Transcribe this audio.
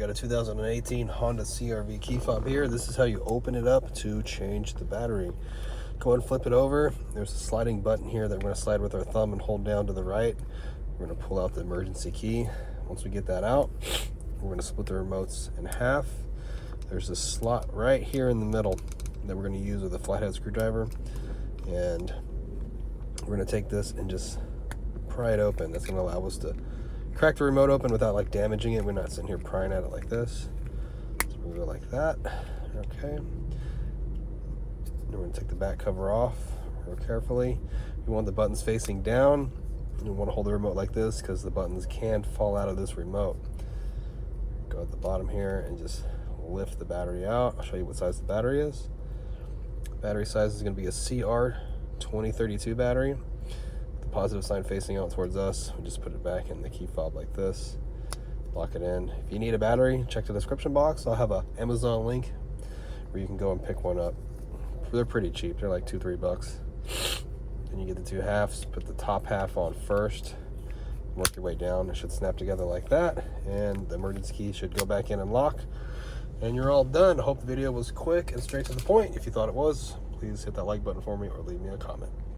got a 2018 Honda CRV key fob here. This is how you open it up to change the battery. Go ahead and flip it over. There's a sliding button here that we're going to slide with our thumb and hold down to the right. We're going to pull out the emergency key. Once we get that out, we're going to split the remotes in half. There's a slot right here in the middle that we're going to use with a flathead screwdriver, and we're going to take this and just pry it open. That's going to allow us to crack the remote open without like damaging it. We're not sitting here prying at it like this. So we'll go like that. Okay. We're going to take the back cover off real carefully. You want the buttons facing down. You want to hold the remote like this because the buttons can fall out of this remote. Go at the bottom here and just lift the battery out. I'll show you what size the battery is. Battery size is going to be a CR 2032 battery. The positive sign facing out towards us. We just put it back in the key fob like this. Lock it in. If you need a battery, check the description box. I'll have an Amazon link where you can go and pick one up. They're pretty cheap. They're like $2-3. And you get the two halves. Put the top half on first. Work your way down. It should snap together like that. And the emergency key should go back in and lock. And you're all done. I hope the video was quick and straight to the point. If you thought it was, please hit that like button for me or leave me a comment.